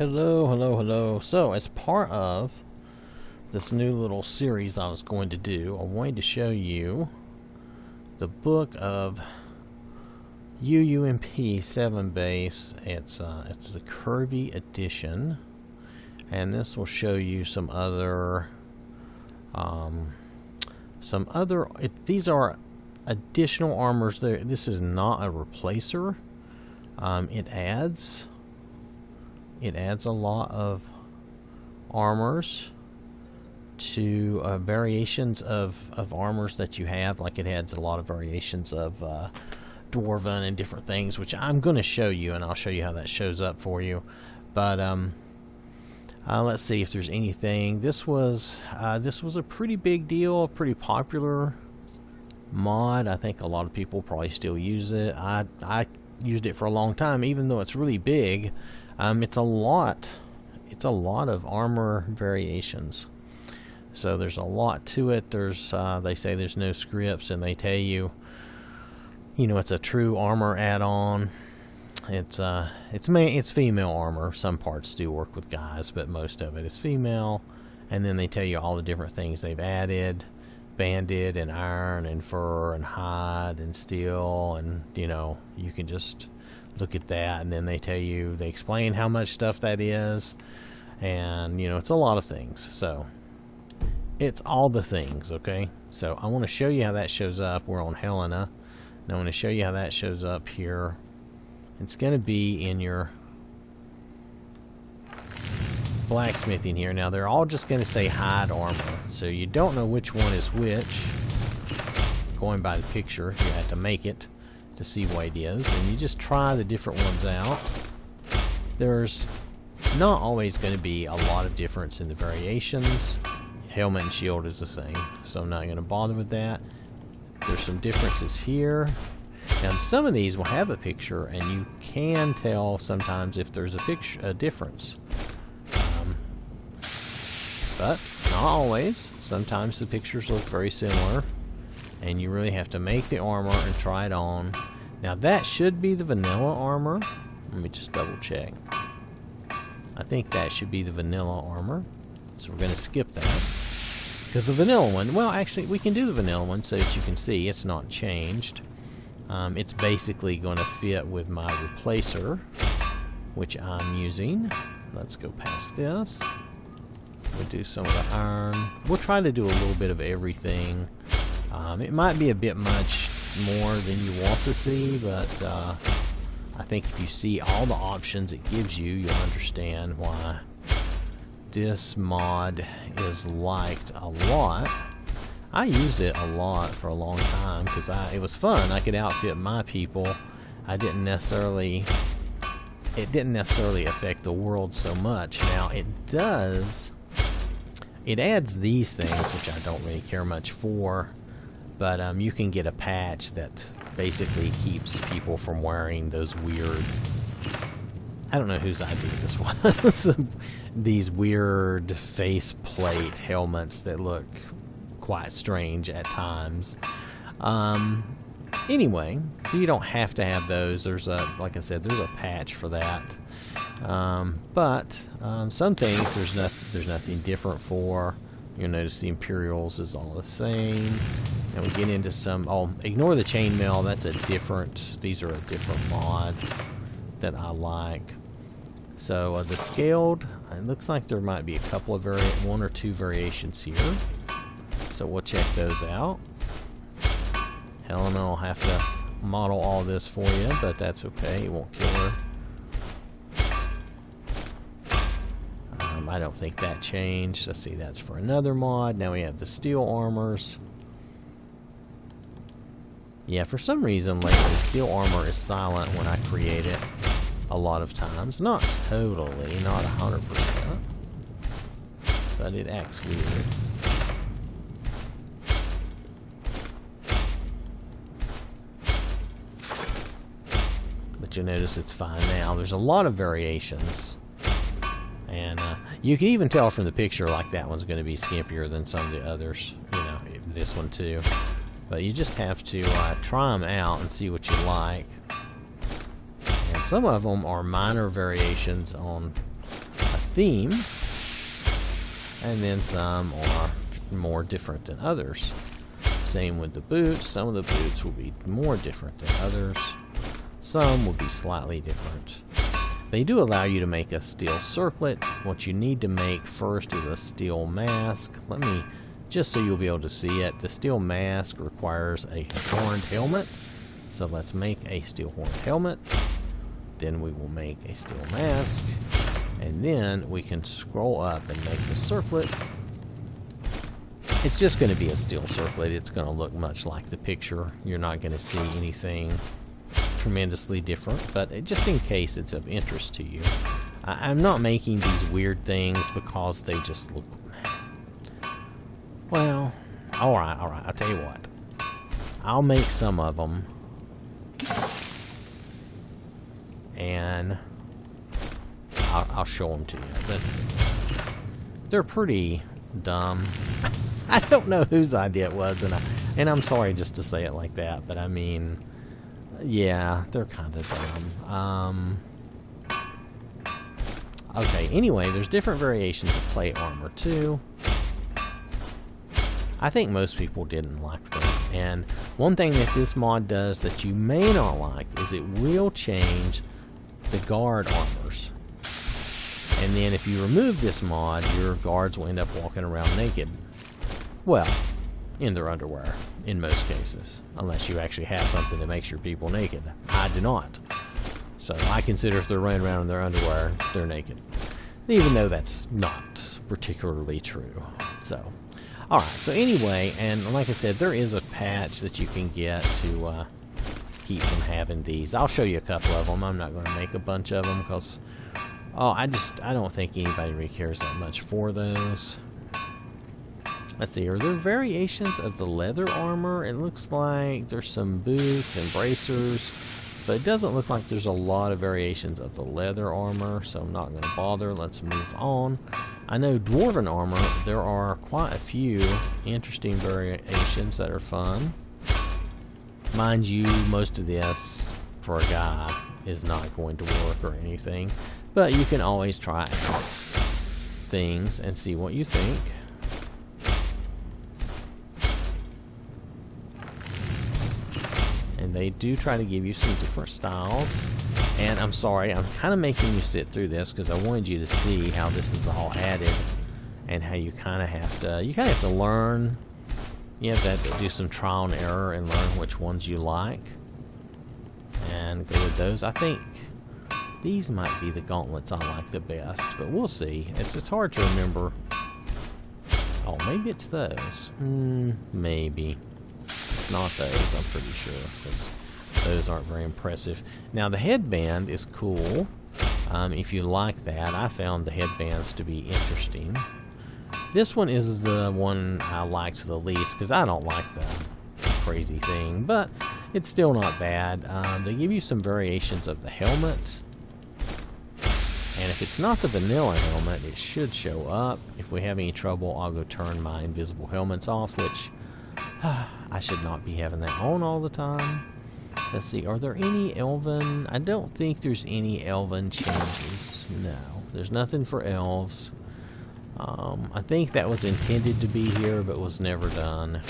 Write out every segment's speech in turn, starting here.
Hello, hello, hello. So, as part of this new little series I was going to do, I wanted to show you the Book of UUNP-Sevenbase. It's the curvy edition, and this will show you some other these are additional armors. There, this is not a replacer. It adds a lot of armors to variations of armors that you have. Like, it adds a lot of variations of Dorvan and different things, which I'm going to show you, and I'll show you how that shows up for you. But let's see if there's anything. This was a pretty big deal, a pretty popular mod. I think a lot of people probably still use it. I used it for a long time, even though it's really big. It's a lot of armor variations, so there's a lot to it. There's they say there's no scripts, and they tell you, it's a true armor add-on. It's female armor. Some parts do work with guys, but most of it is female. And then they tell you all the different things they've added: banded and iron and fur and hide and steel, and you can just look at that, and then they explain how much stuff that is, and it's a lot of things. So it's all the things. Okay, so I want to show you how that shows up. We're on Helena, and I want to show you how that shows up here. It's going to be in your blacksmithing here. Now they're all just going to say hide armor, so you don't know which one is which. Going by the picture, you have to make it to see what it is, and you just try the different ones out. There's not always going to be a lot of difference in the variations. Helmet and shield is the same, so I'm not going to bother with that. There's some differences here. Now some of these will have a picture, and you can tell sometimes if there's a difference. But not always. Sometimes the pictures look very similar, and you really have to make the armor and try it on. Now that should be the vanilla armor. Let me just double check. I think that should be the vanilla armor. So we're going to skip that. Because the vanilla one, well, actually we can do the vanilla one so that you can see it's not changed. It's basically going to fit with my replacer, which I'm using. Let's go past this. We'll do some of the iron. We'll try to do a little bit of everything. It might be a bit much more than you want to see, but I think if you see all the options it gives you, you'll understand why this mod is liked a lot. I used it a lot for a long time because it was fun. I could outfit my people. It didn't necessarily affect the world so much. Now it does. It adds these things, which I don't really care much for. But you can get a patch that basically keeps people from wearing those weird... I don't know whose idea this was. These weird faceplate helmets that look quite strange at times. Anyway, so you don't have to have those. Like I said, there's a patch for that. But some things there's nothing different for. You'll notice the Imperials is all the same. And we get into some... Oh, ignore the chainmail. These are a different mod that I like. So the scaled, it looks like there might be a couple of one or two variations here. So we'll check those out. Helena will have to model all this for you, but that's okay. It won't kill her. I don't think that changed. Let's see, that's for another mod. Now we have the steel armors. Yeah, for some reason lately, steel armor is silent when I create it a lot of times. Not totally, not 100%, but it acts weird. But you'll notice it's fine now. There's a lot of variations. And you can even tell from the picture, like, that one's going to be skimpier than some of the others. This one too. But you just have to try them out and see what you like. And some of them are minor variations on theme, and then some are more different than others. Same with the boots. Some of the boots will be more different than others. Some will be slightly different. They do allow you to make a steel circlet. What you need to make first is a steel mask. Let me, just so you'll be able to see it, the steel mask requires a horned helmet. So let's make a steel horned helmet. Then we will make a steel mask. And then we can scroll up and make the circlet. It's just going to be a steel circlet. It's going to look much like the picture. You're not going to see anything tremendously different, but just in case it's of interest to you. I'm not making these weird things because they just look... Well, alright, I'll tell you what. I'll make some of them. And I'll show them to you. But they're pretty dumb. I don't know whose idea it was, and I'm sorry just to say it like that, but I mean, yeah, they're kind of dumb. Okay, anyway, there's different variations of plate armor too. I think most people didn't like them, and one thing that this mod does that you may not like is it will change the guard armors. And then if you remove this mod, your guards will end up walking around naked. Well, in their underwear, in most cases. Unless you actually have something that makes your people naked. I do not. So I consider if they're running around in their underwear, they're naked. Even though that's not particularly true. So, alright, so anyway, and like I said, there is a patch that you can get to keep from having these. I'll show you a couple of them. I'm not going to make a bunch of them because... I don't think anybody really cares that much for those. Let's see, are there variations of the leather armor? It looks like there's some boots and bracers, but it doesn't look like there's a lot of variations of the leather armor, so I'm not going to bother. Let's move on. I know Dorvan Armor, there are quite a few interesting variations that are fun. Mind you, most of this, for a guy, is not going to work or anything. But you can always try out things and see what you think. And they do try to give you some different styles. And I'm sorry, I'm kind of making you sit through this because I wanted you to see how this is all added and how you kind of have to, learn. You have to do some trial and error and learn which ones you like and go with those. I think these might be the gauntlets I like the best, but we'll see. It's hard to remember. Oh, maybe it's those. Maybe. It's not those, I'm pretty sure, because those aren't very impressive. Now, the headband is cool. If you like that, I found the headbands to be interesting. This one is the one I liked the least, because I don't like the crazy thing, but it's still not bad. They give you some variations of the helmet. And if it's not the vanilla helmet, it should show up. If we have any trouble, I'll go turn my invisible helmets off, which I should not be having that on all the time. Let's see, are there any elven? I don't think there's any elven changes. No, there's nothing for elves. I think that was intended to be here, but was never done.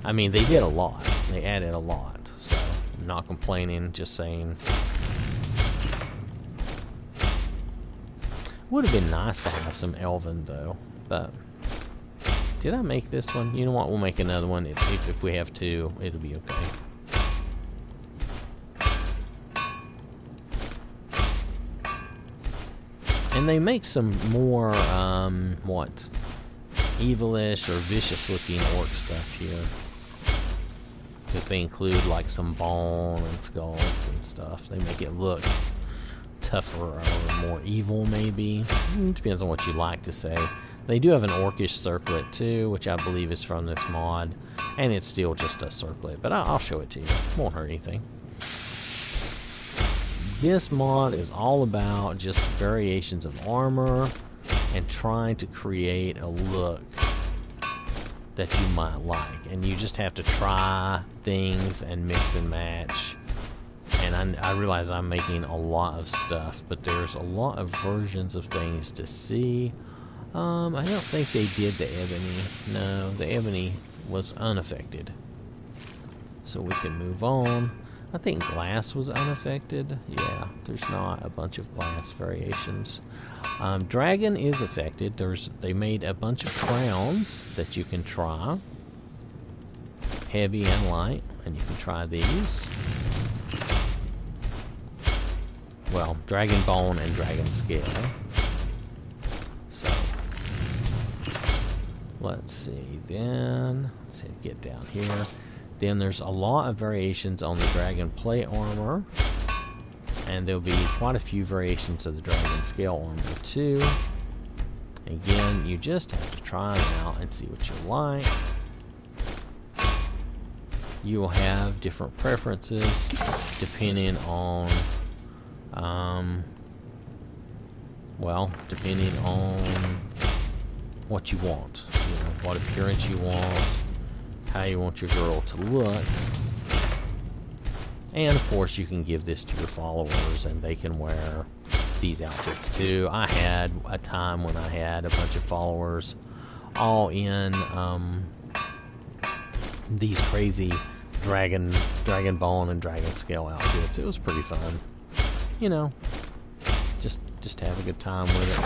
I mean, they did a lot. They added a lot, so I'm not complaining, just saying. Would have been nice to have some elven, though, but did I make this one? You know what, we'll make another one. If we have two, it'll be okay. And they make some more, evilish or vicious-looking orc stuff here. Because they include, like, some bone and skulls and stuff. They make it look tougher or more evil, maybe. It depends on what you like to say. They do have an orcish circlet, too, which I believe is from this mod. And it's still just a circlet, but I'll show it to you. It won't hurt anything. This mod is all about just variations of armor and trying to create a look that you might like. And you just have to try things and mix and match And I realize I'm making a lot of stuff, but there's a lot of versions of things to see. I don't think they did the ebony. No, the ebony was unaffected. So we can move on. I think glass was unaffected. Yeah, there's not a bunch of glass variations. Dragon is affected. They made a bunch of crowns that you can try. Heavy and light, and you can try these. Well, dragon bone and dragon scale. So, let's see then. Let's see, get down here. Then there's a lot of variations on the dragon plate armor. And there'll be quite a few variations of the dragon scale armor too. Again, you just have to try them out and see what you like. You will have different preferences depending on, depending on what you want. You know, what appearance you want, how you want your girl to look. And of course you can give this to your followers and they can wear these outfits too. I had a time when I had a bunch of followers all in these crazy dragon bone and dragon scale outfits. It was pretty fun. You know, just have a good time with it.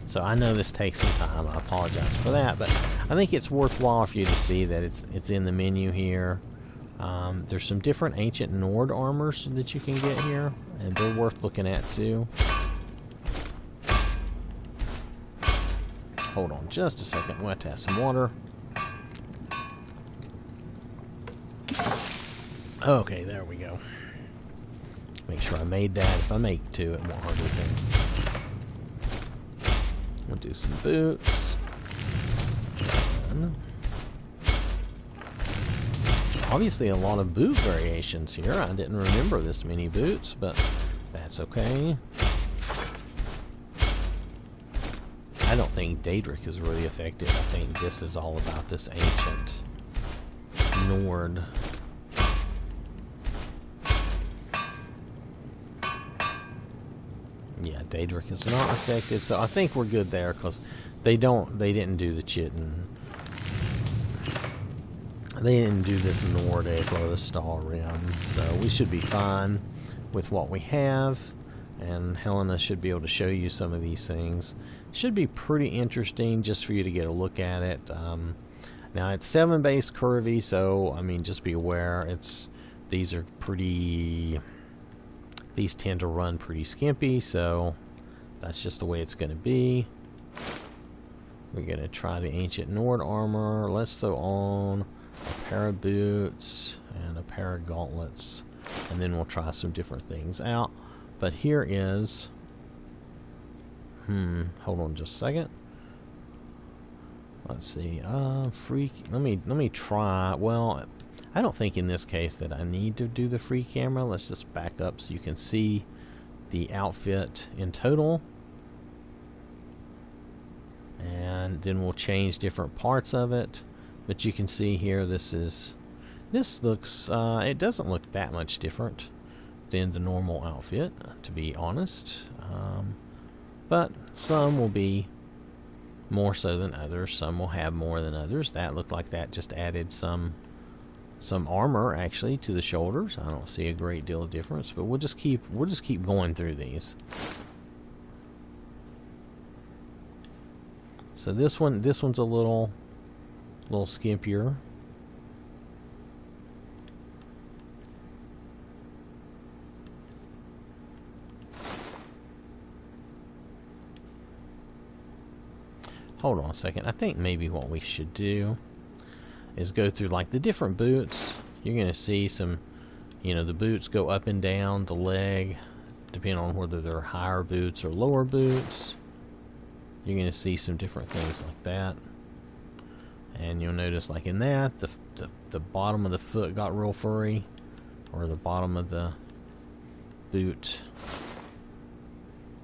So I know this takes some time. I apologize for that, but I think it's worthwhile for you to see that it's in the menu here. There's some different ancient Nord armors that you can get here, and they're worth looking at too. Hold on just a second. We'll have to have some water. Okay, there we go. Make sure I made that. If I make two, it won't hurt anything. We'll do some boots. Obviously a lot of boot variations here. I didn't remember this many boots, but that's okay. I don't think Daedric is really affected. I think this is all about this ancient Nord. Yeah, Daedric is not affected, so I think we're good there because they didn't do the Chitin. They didn't do this Nordic or the Star Rim, so we should be fine with what we have. And Helena should be able to show you some of these things. Should be pretty interesting just for you to get a look at it. Now it's 7-base curvy, so I mean just be aware. These are pretty. These tend to run pretty skimpy, so that's just the way it's going to be. We're going to try the ancient Nord armor. Let's throw on a pair of boots and a pair of gauntlets, and then we'll try some different things out. But here is hold on just a second. Let's see. Let me try. Well, I don't think in this case that I need to do the free camera. Let's just back up so you can see the outfit in total. And then we'll change different parts of it. But you can see here this looks, it doesn't look that much different than the normal outfit, to be honest. But some will be more so than others. Some will have more than others. That looked like that just added some armor actually to the shoulders. I don't see a great deal of difference, but we'll just keep going through these. So this one's a little skimpier. Hold on a second. I think maybe what we should do is go through like the different boots. You're going to see some, the boots go up and down the leg, depending on whether they're higher boots or lower boots. You're going to see some different things like that. And you'll notice like in that, the bottom of the foot got real furry, or the bottom of the boot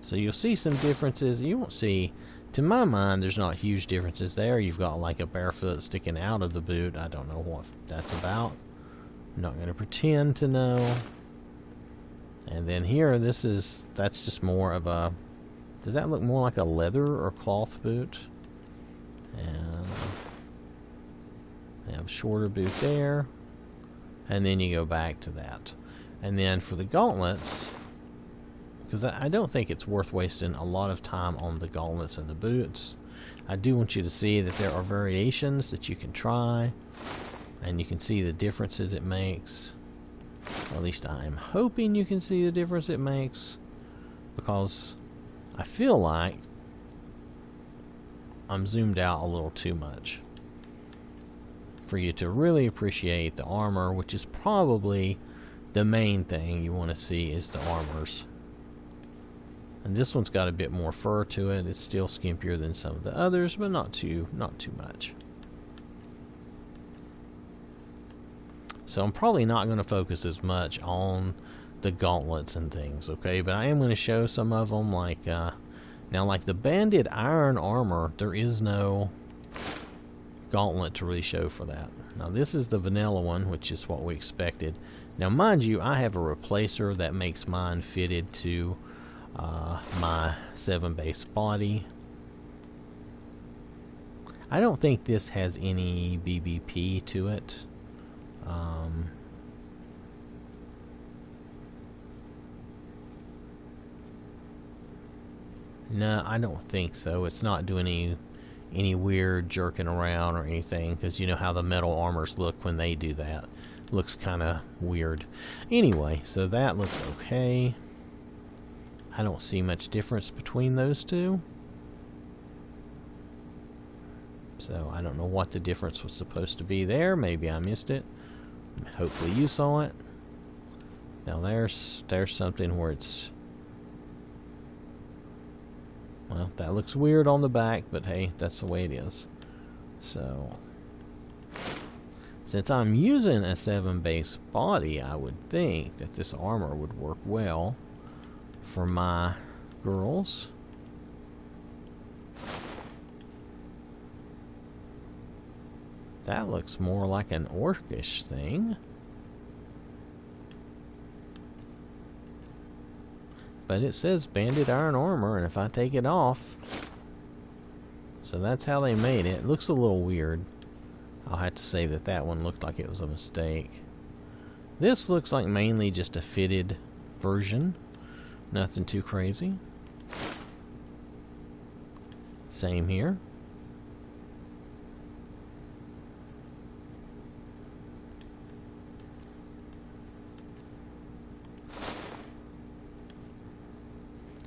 So you'll see some differences. You won't see, to my mind, there's not huge differences there. You've got like a barefoot sticking out of the boot. I don't know what that's about. I'm not going to pretend to know. And then here, that's just more of a, does that look more like a leather or cloth boot? And I have a shorter boot there. And then you go back to that. And then for the gauntlets, because I don't think it's worth wasting a lot of time on the gauntlets and the boots. I do want you to see that there are variations that you can try, and you can see the differences it makes. Or at least I'm hoping you can see the difference it makes, because I feel like I'm zoomed out a little too much for you to really appreciate the armor, which is probably the main thing you want to see is the armors. And this one's got a bit more fur to it. It's still skimpier than some of the others, but not too much. So I'm probably not going to focus as much on the gauntlets and things, okay? But I am going to show some of them, like now, like the banded iron armor. There is no gauntlet to really show for that. Now this is the vanilla one, which is what we expected. Now mind you, I have a replacer that makes mine fitted to my 7-base body. I don't think this has any BBP to it. No, I don't think so. It's not doing any weird jerking around or anything, because you know how the metal armors look when they do that. It looks kind of weird. Anyway, so that looks okay. I don't see much difference between those two. So I don't know what the difference was supposed to be there. Maybe I missed it. Hopefully you saw it. Now there's something where it's, well, that looks weird on the back, but hey, that's the way it is. So since I'm using a 7-base body, I would think that this armor would work well for my girls. That looks more like an orcish thing. But it says banded iron armor, and if I take it off, so that's how they made it. It looks a little weird. I'll have to say that that one looked like it was a mistake. This looks like mainly just a fitted version. Nothing too crazy. Same here.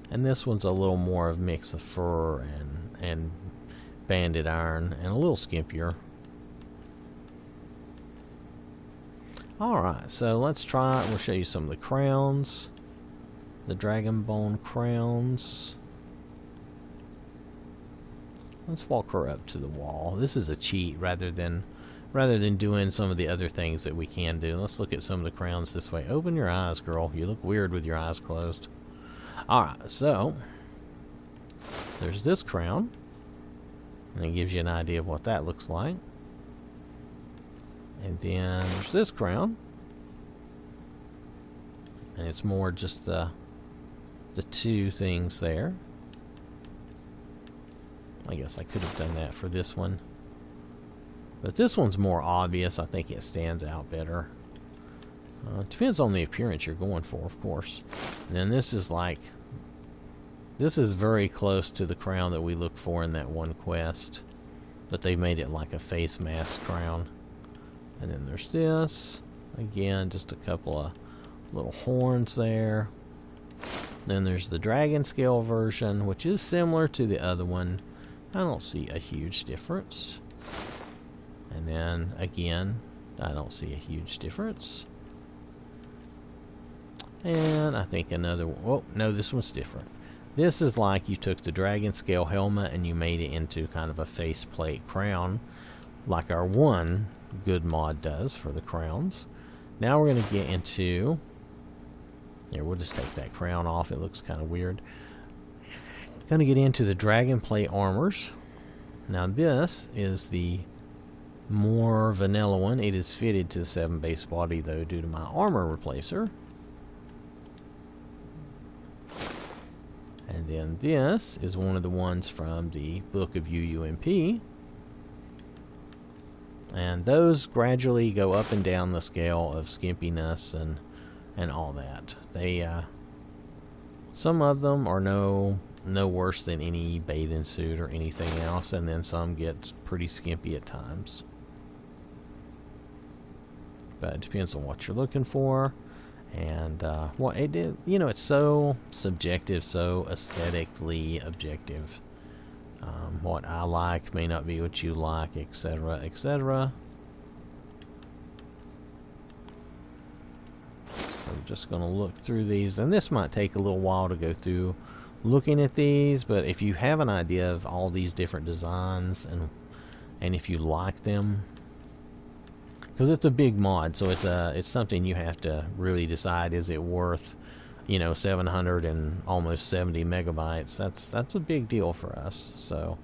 And this one's a little more of a mix of fur and banded iron, and a little skimpier. Alright, so let's try it. We'll show you some of the crowns. The dragon bone crowns. Let's walk her up to the wall. This is a cheat rather than doing some of the other things that we can do. Let's look at some of the crowns this way. Open your eyes, girl. You look weird with your eyes closed. Alright, so there's this crown, and it gives you an idea of what that looks like. And then there's this crown, and it's more just the two things there. I guess I could have done that for this one, but this one's more obvious. I think it stands out better. Depends on the appearance you're going for, of course. And then this is very close to the crown that we look for in that one quest, but they made it like a face mask crown. And then there's this, again, just a couple of little horns there. Then there's the dragon scale version, which is similar to the other one. I don't see a huge difference. And then again, I don't see a huge difference. And I think another one. Oh, no, this one's different. This is like you took the dragon scale helmet and you made it into kind of a faceplate crown, like our one good mod does for the crowns. Now we're going to get into, here, we'll just take that crown off. It looks kind of weird. Gonna get into the dragon plate armors. Now this is the more vanilla one. It is fitted to the 7-base body though due to my armor replacer. And then this is one of the ones from the Book of UUNP. And those gradually go up and down the scale of skimpiness and all that. They some of them are no worse than any bathing suit or anything else, and then some get pretty skimpy at times. But it depends on what you're looking for. And well, it's so subjective, so aesthetically objective. What I like may not be what you like, etc., etc. So I'm just going to look through these, and this might take a little while to go through looking at these, but if you have an idea of all these different designs and if you like them, because it's a big mod, so it's something you have to really decide, is it worth 700 and almost 70 megabytes. That's a big deal for us. So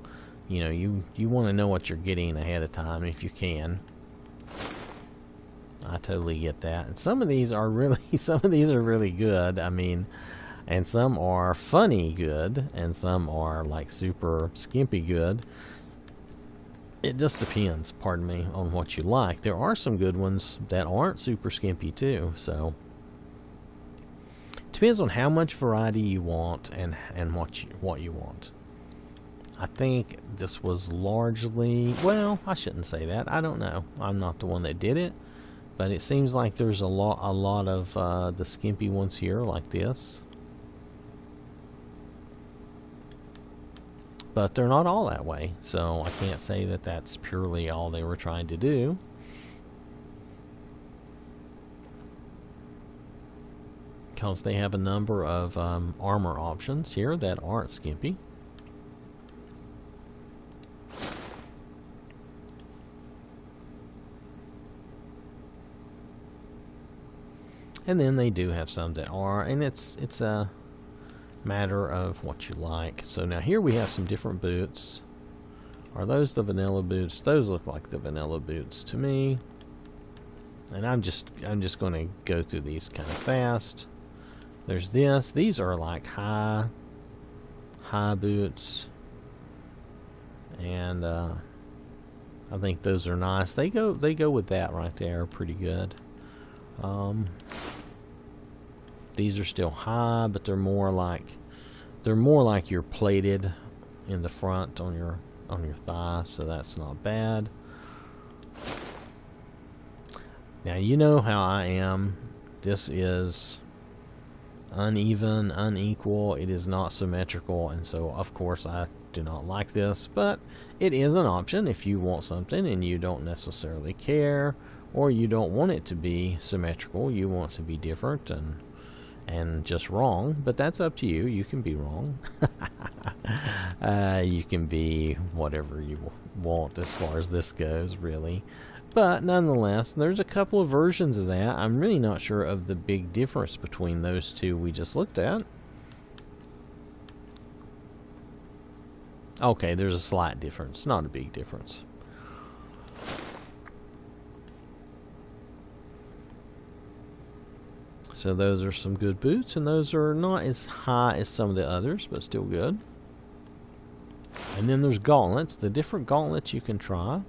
you want to know what you're getting ahead of time if you can. I totally get that. And some of these are really good. I mean, and some are funny good, and some are like super skimpy good. It just depends, pardon me, on what you like. There are some good ones that aren't super skimpy too, so it depends on how much variety you want and what you want. I think this was largely, well, I shouldn't say that. I don't know. I'm not the one that did it, but it seems like there's a lot of the skimpy ones here, like this. But they're not all that way, so I can't say that that's purely all they were trying to do. Because they have a number of armor options here that aren't skimpy. And then they do have some that are, and it's a matter of what you like. So now here we have some different boots. Are those the vanilla boots? Those look like the vanilla boots to me. And I'm just going to go through these kind of fast. There's this. These are like high boots, and I think those are nice. They go with that right there pretty good. These are still high, but they're more like you're plated in the front on your thigh, so that's not bad. Now you know how I am. This is uneven, unequal. It is not symmetrical, and so of course I do not like this, but it is an option if you want something and you don't necessarily care, or you don't want it to be symmetrical. You want it to be different and just wrong, but that's up to you. You can be wrong. You can be whatever you want as far as this goes, really. But nonetheless, there's a couple of versions of that. I'm really not sure of the big difference between those two we just looked at. Okay, there's a slight difference, not a big difference. So those are some good boots, and those are not as high as some of the others, but still good. And then there's gauntlets, the different gauntlets you can try.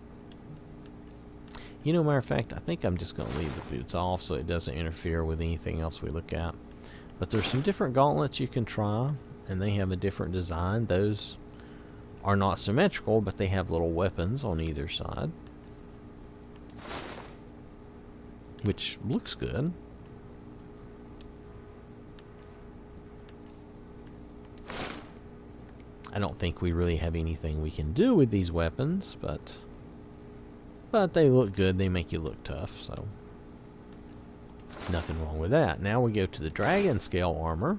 Matter of fact, I think I'm just going to leave the boots off so it doesn't interfere with anything else we look at. But there's some different gauntlets you can try, and they have a different design. Those are not symmetrical, but they have little weapons on either side, which looks good. I don't think we really have anything we can do with these weapons, but they look good. They make you look tough, so nothing wrong with that. Now we go to the dragon scale armor,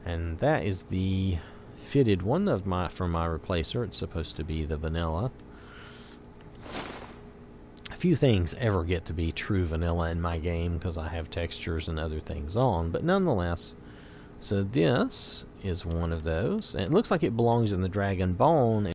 and that is the fitted one from my replacer. It's supposed to be the vanilla. Few things ever get to be true vanilla in my game because I have textures and other things on, but nonetheless, So this is one of those. And it looks like it belongs in the dragon bone.